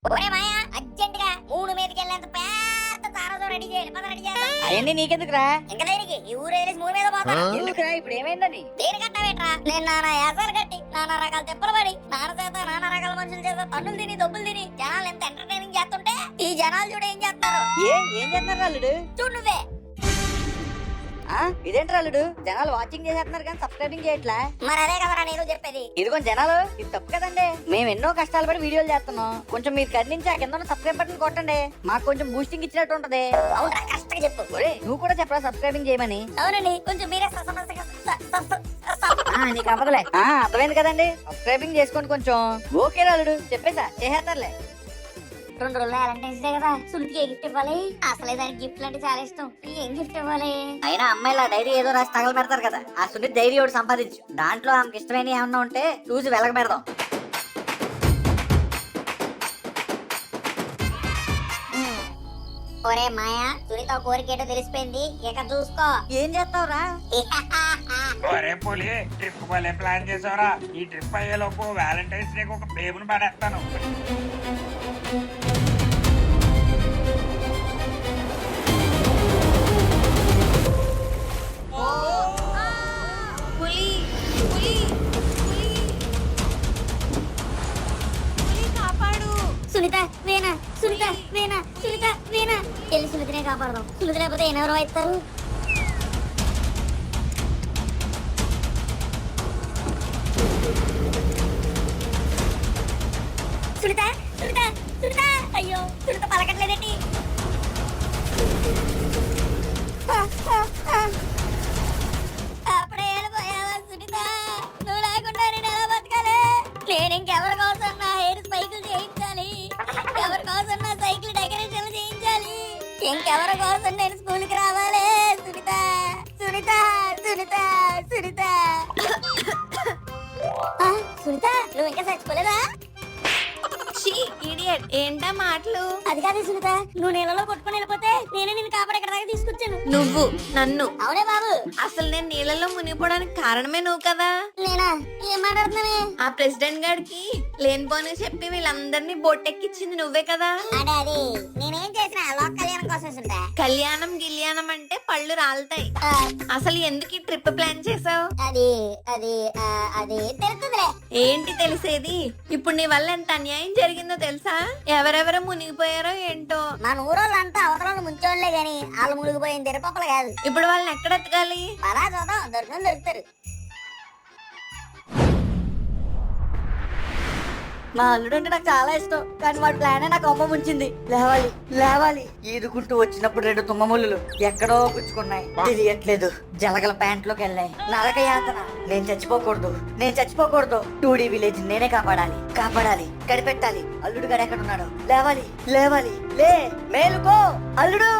ఒరే మాయా అర్జెంట్ గా 3 మీదకి వెళ్ళేంత పెద్ద తారాజు రెడీ చేయాలి. పద రెడీ చేద్దాం. అవన్నీ నీకెందుకురా? ఇంకా దేనికి? ఈ ఊరు వేసి 3 మీద పోతా. ఎందుకురా? ఇప్పుడు ఏమైందని? దేని కట్టవేట్రా? నేను నానా యాసాలు కట్టి నానా రకాల తెప్పలు పడి నాన్న చేత నానా రకాల మనుషుల చేత తన్నులు తిని దొబ్బులు తిని జనాలు ఎంత ఎంటర్టైనింగ్ చేస్తుంటే ఈ జనాలు చూడ ఏం చేస్తారు? ఏం చేస్తున్నారు అల్లుడు? చూడు నువ్వే. ఇదేంటి అల్లుడు? జనాలు వాచింగ్ చేసేస్తున్నారు కానీ సబ్స్క్రైబింగ్ చేయట్లా. మరి అదే కదరా నేను చెప్పేది. ఇదిగో జనాలు, ఇది తప్పు కదండి. మేము ఎన్నో కష్టాలు పడి వీడియోలు చేస్తున్నాం. కొంచెం మీరు కదిలించి ఆ కింద సబ్స్క్రైబ్ బటన్ కొట్టండి. మాకు కొంచెం బూస్టింగ్ ఇచ్చినట్టు ఉంటది. అవునరా, కష్టంగా చెప్పు. నువ్వు కూడా చెప్పరా సబ్స్క్రైబింగ్ చేయమని? అవునండి, కొంచెం మీరే నీకు అవ్వదులే. అర్థమైంది కదండి. సబ్స్క్రైబింగ్ చేసుకోండి కొంచెం. ఓకే అల్లుడు, చెప్పేసా చేసేస్తారులే. 2 రోజులు వ్యాలంటైన్స్ డే కదా, సునీతికి ఏ గిఫ్ట్ ఇవ్వాలి? అసలే దానికి గిఫ్ట్ అంటే చాలా ఇష్టం. ఏం గిఫ్ట్ ఇవ్వాలి? అయినా అమ్మాయిల డైరీ ఏదో రాసి తగల పెడతారు కదా, ఆ సునీత్ డైరీ ఒకటి సంపాదించు. దాంట్లో ఆమెకి ఇష్టమైన ఏమన్నా ఉంటే చూసి వెలగ పెడదాం. ఒరే మాయా, సునీత కోరికేటో తెలిసిపోయింది. ఇక చూసుకో. ఏం చేస్తావురా? ఒరే పులి, ట్రిప్ భలే ప్లాన్ చేసావురా. ఈ ట్రిప్ అయ్యేలోపు వ్యాలంటైన్స్ డేకి ఒక బేబుని పడేస్తాను. సునీత వేనా, సునీత వేనా, సునీత వేనా. వెళ్ళి సునీతనే కాపాడదాం. సునీత లేకపోతే ఎవరో అవుతారు. సునీత, సునీత, సునీత. అయ్యో, సునీత పలకట్లేదేంటి? అప్పుడే వెళ్ళిపోయావా సునీత? నువ్వు లేకుండా నేను ఎలా బతకాలి? నేను ఇంకెవరి కోసం నా హెయిర్ స్పైకులు చేయించాలి? ఎవరి కోసం నా సైకిల్ డెకరేషన్ చేయించాలి? ఇంకెవరి కోసం నేను స్కూల్ కి రావాలి? సునీత, సునీత, సునీత, సునీత. సునీత, నువ్వు ఇంకా చచ్చిపోలేదా? ఏంటా మాటలు? అది కాదు సునీత, నువ్వు నీళ్ళలో కొట్టుకుని వెళ్ళిపోతే నేనే నిన్ను కాపాడి ఇక్కడ దాకా తీసుకొచ్చాను. నువ్వు నన్ను? అవునే బాబు. అసలు నేను నీళ్ళలో మునిగిపోవడానికి కారణమే నువ్వు కదా. నేనా? ఏం మాట్లాడుతున్నావే? ఆ ప్రెసిడెంట్ గారికి లేనిపోని చెప్పి వీళ్ళందరినీ బొట్టెక్కిచ్చింది నువ్వే కదా. అంటే అది నేనేం చేసిన లోక కళ్యాణం కోసం సునీత. కళ్యాణం గిల్యాణం అంటే పళ్ళు రాలుతాయి. అసలు ఎందుకు ఈ ట్రిప్ ప్లాన్ చేసావు? అది అది అది తెలుస్తుందిలే. ఏంటి తెలిసేది? ఇప్పుడు నీ వల్ల ఎంత అన్యాయం జరిగిందో తెలుసా? ఎవరెవరో మునిగిపోయారో ఏంటో. మన ఊరోళ్ళంతా అవతల ముంచోళ్లే గాని వాళ్ళు మునిగిపోయిన తెరపప్పలు కాదు. ఇప్పుడు వాళ్ళని ఎక్కడ ఎత్తగాలి? అలా చూద్దాం, దొరుకుతారు. మా అల్లుడు అంటే నాకు చాలా ఇష్టం, కానీ వాడి ప్లాన్ నాకు అమ్మ ముంచింది. లేవాలి లేవాలి. ఈదుకుంటూ వచ్చినప్పుడు 2 తుమ్మముళ్ళు ఎక్కడో గుచ్చుకున్నాయి, తెలియట్లేదు. జలగల ప్యాంట్లోకి వెళ్ళాయి. నరక యాతన. నేను చచ్చిపోకూడదు. 2D విలేజ్ నేనే కాపాడాలి, కనిపెట్టాలి. అల్లుడు గారు ఎక్కడ ఉన్నాడు? లేవాలి. లే, మేలుకో అల్లుడు.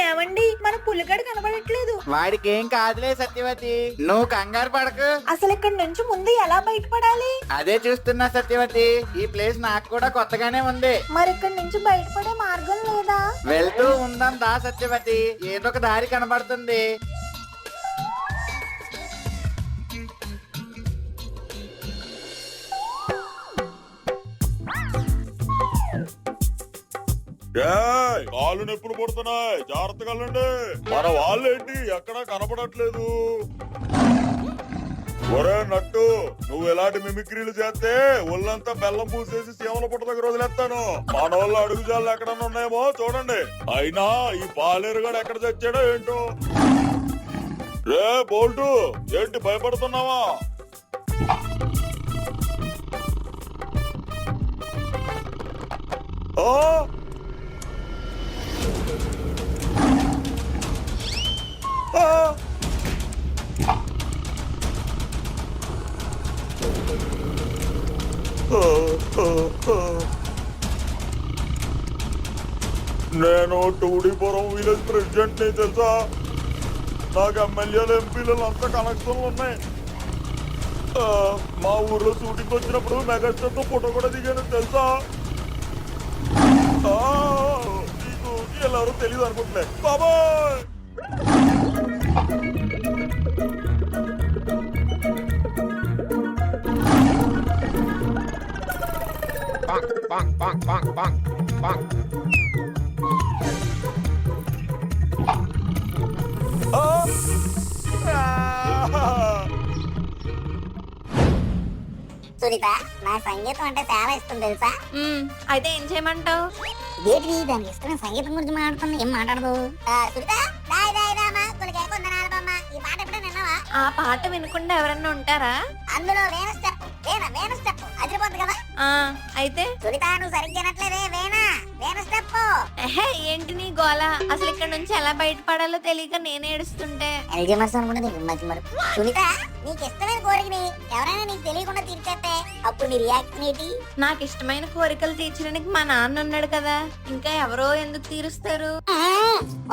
ఏమండి, మన పులిగడు కనబడట్లేదు. వాడికి ఏం కాదులే సత్యవతి, నువ్వు కంగారు పడకు. అసలు ఇక్కడ నుంచి ముందు ఎలా బయటపడాలి? అదే చూస్తున్నా సత్యవతి. ఈ ప్లేస్ నాకు కూడా కొత్తగానే ఉంది. మరి ఇక్కడ నుంచి బయటపడే మార్గం లేదా? వెళ్తూ ఉందాం దా సత్యవతి, ఏదో ఒక దారి కనబడుతుంది. కాళ్ళు నొప్పులు పడుతున్నాయి, జాగ్రత్తగా వెళ్ళండి. మన వాళ్ళేంటి ఎక్కడా కనపడట్లేదు. ఒరే నట్టు, నువ్వు ఎలాంటి మిమిక్రీలు చేస్తే ఒళ్ళంతా బెల్లం పూసేసి సీమల పుట్ట దగ్గర వదిలేస్తాను. మన వాళ్ళు అడుగుజాలు ఎక్కడన్నా ఉన్నాయేమో చూడండి. అయినా ఈ పాలేరుగాడు ఎక్కడ చచ్చాడో ఏంటో. రే బోల్టు, ఏంటి భయపడుతున్నావా? నేను టూడీపురం విలేజ్ ప్రెసిడెంట్ ని తెలుసా. నాకు ఎమ్మెల్యేలు ఎంపీలు అంతా కనెక్షన్లు ఉన్నాయి. మా ఊర్లో షూటింగ్ వచ్చినప్పుడు మెగాస్టార్ తో ఫోటో కూడా దిగాను తెలుసా. నీకు ಎಲ್ಲರೂ తెలియదు అనుకుంటున్నా. బాబాయ్ సునీత నా సంగీతం అంటే చాలా ఇష్టం తెలుసా? అయితే ఏం చేయమంటావు? ఏంటి దానికి ఇష్టమైన సంగీతం గురించి మాట్లాడుతున్నా ఏం మాట్లాడదు? సునీత దాయ్ దాయ్ రామా కొలికే కొందనాల బొమ్మ ఈ పాట ఎప్పుడైనా విన్నావా? ఆ పాట వినకుండా ఎవరన్నా ఉంటారా? అందులో వేణ స్టెప్ అదిరిపోద్ది కదా. అయితే సునీత నువ్వు సరిగ్గా వినట్లేదే. వేణ స్టెప్. ఎహే ఏంటి నీ గోల? అసలు ఇక్కడ నుంచి ఎలా బయటపడాలో తెలియక నేను ఏడుస్తుంటే. సునీత నీకు ఇష్టమైన కోరికని ఎవరైనా నీకు తెలియకుండా తీర్చేస్తే అప్పుడు నీ రియాక్షన్ ఏంటి? నాకు ఇష్టమైన కోరికలు తీర్చడానికి మా నాన్న ఉన్నాడు కదా, ఇంకా ఎవరో ఎందుకు తీరుస్తారు?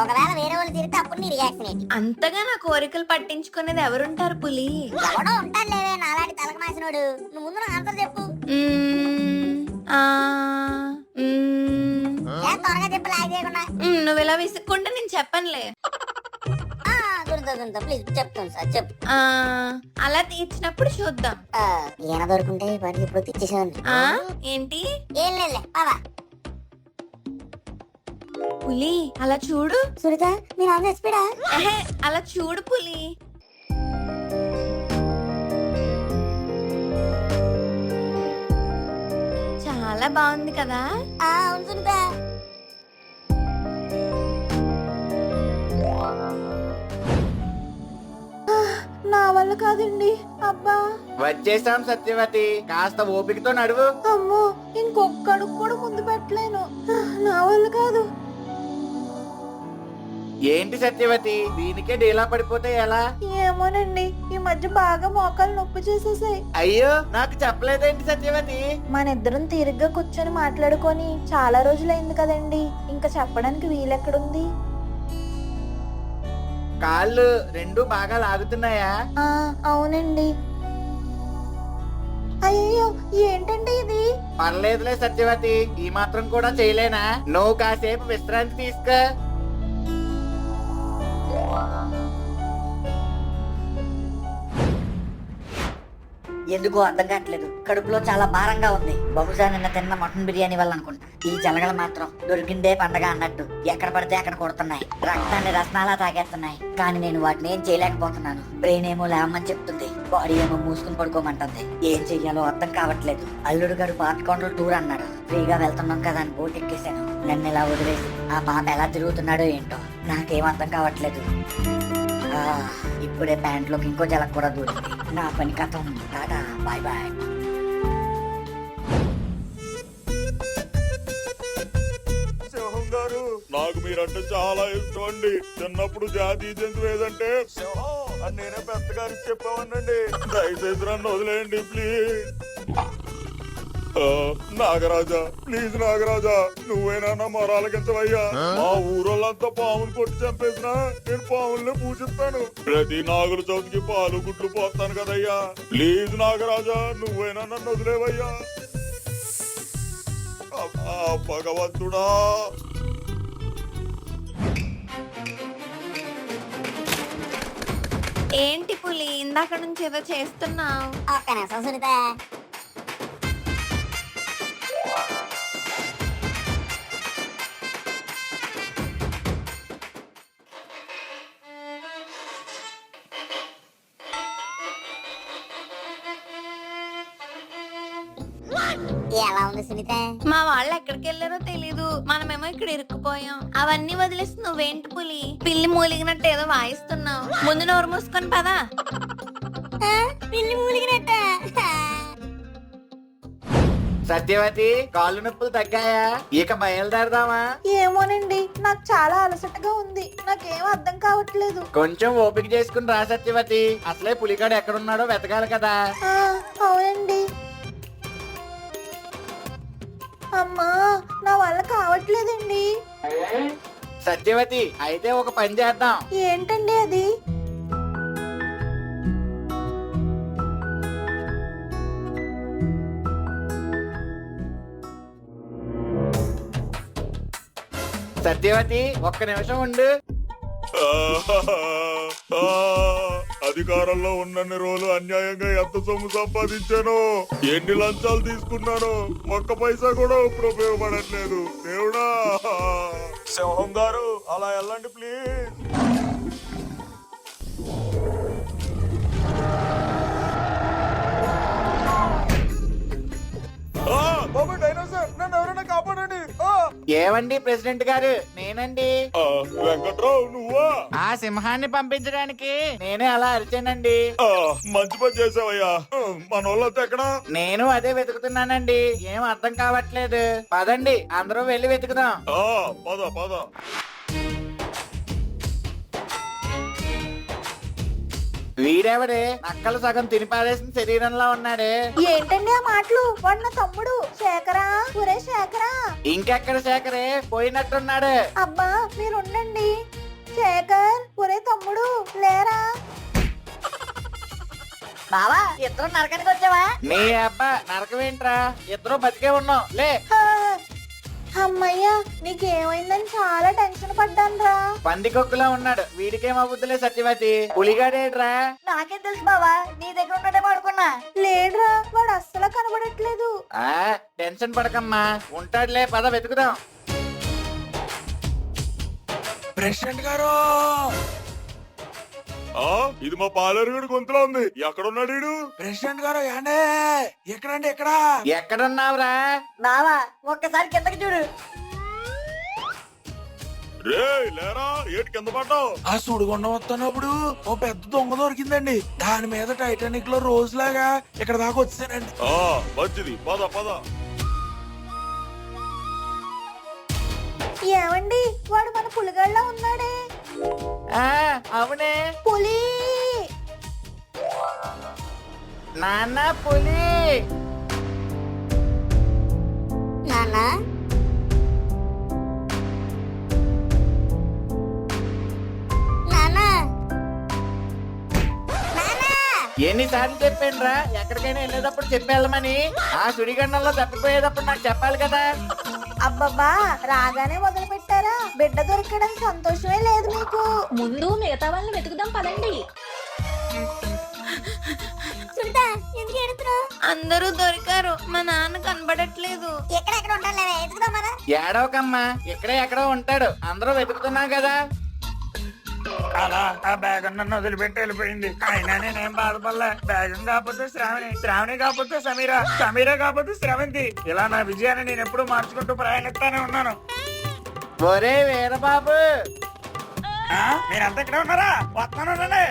ఒకవేళ వేరే వాళ్ళు తీరితే అప్పుడు నీ రియాక్షన్ ఏంటి? అంతగా నా కోరికలు పట్టించుకునేది ఎవరుంటారు పులి? ఎవడో ఉంటాడు లేవే నాలాంటి తలకు మాసినోడు. నువ్వు ముందు నా ఆన్సర్ చెప్పు. త్వరగా చెప్పు లాగ్ చేయకుండా. నువ్వు ఇలా విసుక్కుంటే నేను చెప్పనులే. ప్లీజ్ చెప్తాను సార్ చెప్పు. అలా తీర్చినప్పుడు చూద్దాం. ఈయన దొరుకుంటే వాడికి ఇప్పుడు తెచ్చేసాను. ఏంటి? ఏం లేదులే బాబా. పులి అలా చూడు. సునీత మీ నాన్న ఎస్పీడా? ఎహే అలా చూడు పులి. చాలా బాగుంది కదా? అవును సునీత. నా వల్ల కాదండి. అబ్బా వచ్చేసాం సత్యవతి, కాస్త ఓపికతో నడువు. అమ్మో ఇంకొక అడుగు కూడా ముందు పెట్టలేను. నా వల్ల కాదు. ఏంటి సత్యవతి, దీనికే డీలా పడిపోతే ఎలా? ఏమోనండి ఈ మధ్య బాగా మోకాలు నొప్పి చేసేసాయి. అయ్యో నాకు చెప్పలేదేంటి సత్యవతి? మన ఇద్దరం తీరిగ్గా కూర్చొని మాట్లాడుకొని చాలా రోజులైంది కదండి, ఇంకా చెప్పడానికి వీలెక్కడుంది? కాళ్ళు రెండు బాగా లాగుతున్నాయా? అవునండి. అయ్యో ఏంటండి ఇది? పర్లేదులే సత్యవతి, ఈ మాత్రం కూడా చేయలేనా? నువ్వు కాసేపు విశ్రాంతి తీసుకో. ఎందుకో అర్థం కావట్లేదు, కడుపులో చాలా భారంగా ఉంది. బహుశా నిన్న తిన్న మటన్ బిర్యానీ వల్ల అనుకుంటా. ఈ జలగలు మాత్రం దొరికిందే పండగ అన్నట్టు ఎక్కడ పడితే అక్కడ కొడుతున్నాయి, రక్తాన్ని రసనాలా తాగేస్తున్నాయి. కానీ నేను వాటిని ఏం చేయలేకపోతున్నాను. బ్రెయిన్ ఏమో లేవమని చెప్తుంది, బాడీ ఏమో మూసుకుని పడుకోమంటుంది. ఏం చెయ్యాలో అర్థం కావట్లేదు. అల్లుడు గారు పాతకొండలు టూర్ అన్నాడు, ఫ్రీగా వెళ్తున్నాం కదా అని బోట్ ఎక్కేశాను. నన్ను ఇలా వదిలేసి ఆ పాప ఎలా తిరుగుతున్నాడో ఏంటో నాకేం అర్థం కావట్లేదు. ఇప్పుడే ప్యాంట్లోకి ఇంకో జలక్ కూడా దూరింది. నా పని కథం. Tata bye bye. సింహం గారు, నాకు మీరంటే చాలా ఇష్టం అండి. చిన్నప్పుడు జాతీయ జంతువు ఏదంటే సింహం అని నేనే పెద్దగారికి చెప్పామనండి. దయచేసి నన్ను వదిలేయండి ప్లీజ్. నాగరాజా ప్లీజ్, నాగరాజా నువ్వేనా నా మొరాలకించవయ్యా. మా ఊరోళ్ళంతా పాముని కొట్టి చంపేసినా నేను పాముల్ని పూజిస్తాను. ప్రతి నాగుల చవితికి పాలు గుడ్లు పోతాను కదయ్యా. ప్లీజ్ నాగరాజా నువ్వేనా నన్ను వదిలేవయ్యా. భగవంతుడా. ఏంటి పులి ఇందాక నుంచి ఏదో చేస్తున్నావు? ఒక్క నిమిషం సునీత. ఎలా ఉంది సునీత? మా వాళ్ళు ఎక్కడికి వెళ్ళారో తెలీదు, మనమేమో ఇక్కడ ఇరుక్కుపోయాం. అవన్నీ వదిలేసి నువ్వేంటి పులి పిల్లి మూలిగినట్టు ఏదో వాయిస్తున్నావు? ముందు నోరు మూసుకొని పదా. పిల్లి మూలిగినట్ట. సత్యవతి కాళ్ళు నొప్పులు తగ్గాయా? ఇక బయలుదేరదామా? ఏమోనండి నాకు చాలా అలసటగా ఉంది, నాకేం అర్థం కావట్లేదు. కొంచెం ఓపిక చేసుకుని రా సత్యవతి, అసలే పులిగాడు ఎక్కడున్నాడో వెతకాలి కదా. అవునండి. అమ్మా నా వల్ల కావట్లేదండి. సత్యవతి అయితే ఒక పని చేద్దాం. ఏంటండి అది? సత్యవతి ఒక్క నిమిషం ఉండు. అధికారంలో ఉన్నన్ని రోజులు అన్యాయంగా ఎంత సొమ్ము సంపాదించానో, ఎన్ని లంచాలు తీసుకున్నానో, ఒక్క పైసా కూడా ఇప్పుడు ఉపయోగపడట్లేదు. దేవుడా, సింహం గారు అలా వెళ్ళండి ప్లీజ్. బాబు డైనోసార్, నన్ను ఎవరైనా కాపాడండి. ఏవండి ప్రెసిడెంట్ గారు, నేనండి. వెంకట్రావు నువ్వా? ఆ సింహాన్ని పంపించడానికి నేనే అలా అరిచానండి. మంచి పని చేసావయ్యా. మన వాళ్ళంతా ఎక్కడ? నేను అదే వెతుకుతున్నానండి. ఏం అర్థం కావట్లేదు. పదండి అందరూ వెళ్ళి వెతుకుదాం. పద పద. వీడెవడే నక్కలు సగం తినిపారేసిన శరీరంలో ఉన్నాడే. ఏంటండి ఆ మాటలు? వాడు నా తమ్ముడు శేఖరా. ఒరే శేఖరా. ఇంకెక్కడ శేఖరే, పోయినట్టున్నాడు. అబ్బా మీరుండండి. శేఖర్, ఒరే తమ్ముడు లేరా? బావా, ఇద్దరు నరకానికి వచ్చావా? నీ అబ్బా నరకమేంట్రా, ఇద్దరు బతికే ఉన్నాం లే. అమ్మయ్యా, నీకేమైందని చాలా టెన్షన్ పడ్డానురా. పందికొక్కులా ఉన్నాడు, వీడికేమవుద్దులే సత్యవతి. పులిగాడేట్రా? నాకేం తెలుసు బావా, నీ దగ్గర ఉన్నట్టే పడుకున్నా. లేడురా, వాడు అస్సలు కనబడట్లేదు. టెన్షన్ పడకమ్మా, ఉంటాడులే. పద వెతుకుదాం. ప్రెసిడెంట్ గారు, ఇది మా పాలేరుగడి గొంతులో ఉంది. ఎక్కడున్నాడు వీడు? ప్రెసిడెంట్ గారు ఏండే? ఎక్కడండి? ఎక్కడ? ఎక్కడున్నావురా? బావా, ఒక్కసారి కిందకి చూడు. రే లేరా, ఏటి కింద పడ్డావు? ఆ సుడిగుండ వస్తున్నప్పుడు ఓ పెద్ద దొంగ దొరికిందండి. దాని మీద టైటానిక్ లో రోజులాగా ఇక్కడ దాకా వచ్చానండి. మంచిది, పద పద. ఏమండి, వాడు మన పులిగాళ్ళ ఉన్నాడే. అవునే, పులి. నాన్న పులి. నాన్న నాన్న ఎన్నిసార్లు చెప్పానురా, ఎక్కడికైనా వెళ్ళేటప్పుడు చెప్పి వెళ్ళమని. ఆ సుడిగండంలో తప్పిపోయేటప్పుడు నాకు చెప్పాలి కదా. అబ్బబ్బా, రాగానే మొదలు పెట్టారా? బిడ్డ దొరకడం సంతోషమే లేదు మీకు. ముందు మిగతా వాళ్ళని వెతుకుదాం పదండి. సునీత, ఎందుకు ఏడుస్తున్నావు? అందరూ దొరికారు, మా నాన్న కనబడట్లేదు. ఎక్కడెక్కడ ఉంటాను, ఎదుగుదాం మన. ఏడవకమ్మా, ఇక్కడే ఎక్కడో ఉంటాడు. అందరూ వెతుకుతున్నాం కదా. అలా ఆ బ్యాగ్ నన్ను వదిలిపెట్టి వెళ్ళిపోయింది. అయినా నేనేం బాధపడలే. బ్యాగం కాకపోతే శ్రావణి, శ్రావణి కాకపోతే సమీరా, సమీరా కాకపోతే శ్రవంతి. ఇలా నా విజయాన్ని నేను ఎప్పుడు మార్చుకుంటూ ప్రయాణిస్తానే ఉన్నాను. ఒరే వీరబాబు, మీరంతా ఇక్కడే ఉన్నారా? వస్తానండి.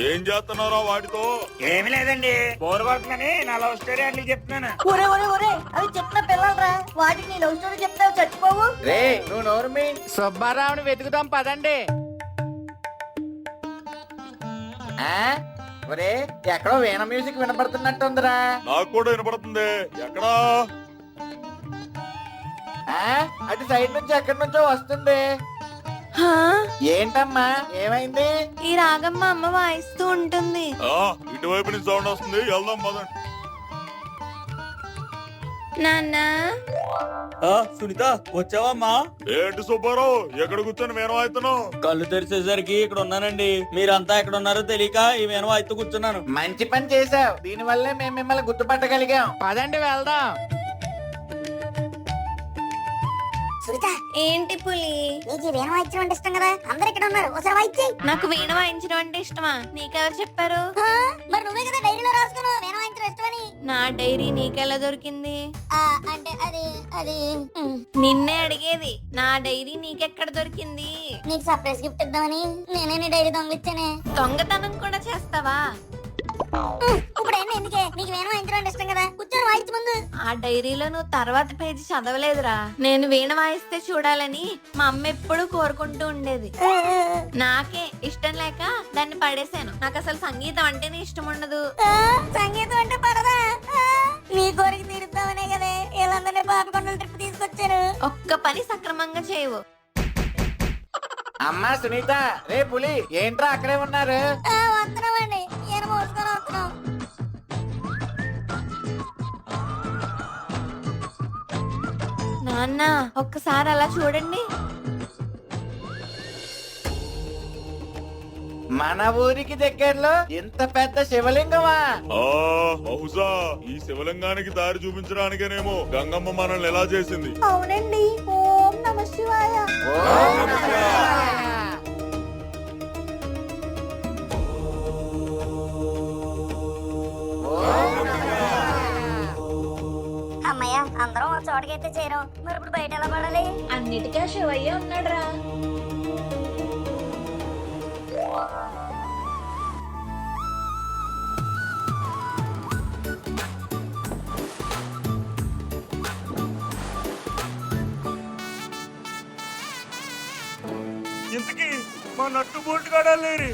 ఏం చేస్తున్నారా వాడితో? ఏమి లేదండి, బోర్ కొడుతుందని నా లవ్ స్టోరీ అట్లా చెప్తున్నాను. ఒరే ఒరే ఒరే, అవి చిన్న పిల్లలరా, వాటికి నీ లవ్ స్టోరీ చెప్తావు చచ్చిపోవు. రే నువ్వు నోరుమి. సుబ్బారావుని వెతుకుదాం పదండి. ఒరే ఎక్కడో వీణ మ్యూజిక్ వినపడుతున్నట్టుందిరా. నాకు కూడా వినపడుతుంది. ఎక్కడా? అటు సైడ్ నుంచి ఎక్కడి నుంచో వస్తుంది. ఏంటమ్మా, ఏమైంది? ఈ రాగం మా అమ్మ వాయిస్తూ ఉంటుంది. ఇటువైపు నుంచి సౌండ్ వస్తుంది, వెళ్దాం పదండి. నాన్న, సునీత వచ్చావమ్మా? ఏంటి సుబ్బారావు, ఎక్కడ కూర్చొని మేము అవుతున్నావు? కళ్ళు తెరిచేసరికి ఇక్కడ ఉన్నానండి. మీరంతా ఎక్కడ ఉన్నారో తెలియక ఈ మేన వాయిస్తూ కూర్చున్నాను. మంచి పని చేసావు, దీని వల్లే మేము మిమ్మల్ని గుర్తుపట్టగలిగాం. పదండి వెళ్దాం. సునీత, ఏంటి పులి? నీకు వీణ వాయించడం అంటే ఇష్టం కదా, అందరు ఇక్కడ ఉన్నారు, ఒకసారి వాయించి. నాకు వీణ వాయించడం అంటే ఇష్టమా? నీకెవరు చెప్పారు? మరి నువ్వే కదా డైరీలో రాసుకున్నావు వీణ వాయించడం ఇష్టమని. నా డైరీ నీకెలా దొరికింది? అంటే అది అది నిన్నే అడిగేది. నా డైరీ నీకెక్కడ దొరికింది? నీకు సర్ప్రైజ్ గిఫ్ట్ ఇద్దామని నేనే నీ డైరీ దొంగిలిచ్చానే. దొంగతనం కూడా చేస్తావా? ఇప్పుడు ఏంటి ఎందుకే? నీకు వీణ వాయించడం అంటే ఇష్టం కదా, కూర్చొని వాయించు ముందు. ఆ డైరీలో నువ్వు తర్వాత పేజీ చదవలేదురా. నేను వీణ వాయిస్తే చూడాలని మా అమ్మ ఎప్పుడూ కోరుకుంటూ ఉండేది. నాకే ఇష్టం లేక దాన్ని పడేశాను. నాకు అసలు సంగీతం అంటేనే ఇష్టం ఉండదు. సంగీతం అంటే పడదా? నీ కోరిక తీరుద్దామనే కదే వీళ్ళందరినీ పాపకొండల ట్రిప్ తీసుకొచ్చారు. ఒక్క పని సక్రమంగా చేయవు. అమ్మా సునీత, రే పులి, ఏంట్రా అక్కడే ఉన్నారు? వస్తున్నామండి, ఈయన మోసుకొని వస్తున్నాం. నాన్న, ఒక్కసారి అలా చూడండి. మన ఊరికి దగ్గరలో ఇంత పెద్ద శివలింగమా? బహుశా ఈ శివలింగానికి దారి చూపించడానికేనేమో గంగమ్మ మనల్ని ఎలా చేసింది. అవునండి. ఓం నమ శివాయ. ఓం నమః శివాయ. అమ్మయ్య, అందరం ఒక చోటకైతే చేరాం. మరి ఇప్పుడు బయట ఎలా పడాలి? అన్నిటికీ శివయ్య ఉన్నాడురా. ఇంతకీ మా నట్టు బోటు కాడాలేరి.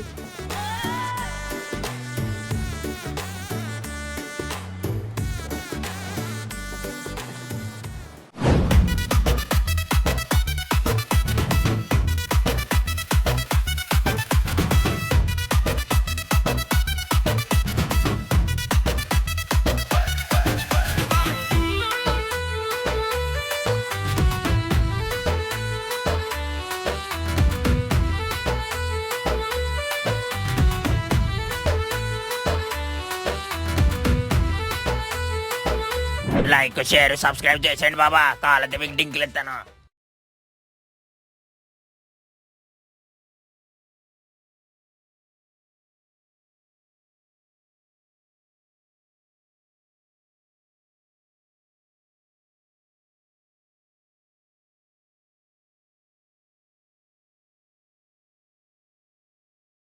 లైక్ షేర్ సబ్స్క్రైబ్ చేసేయండి బాబా. కాళ్ళ డింకులు ఎత్తాను.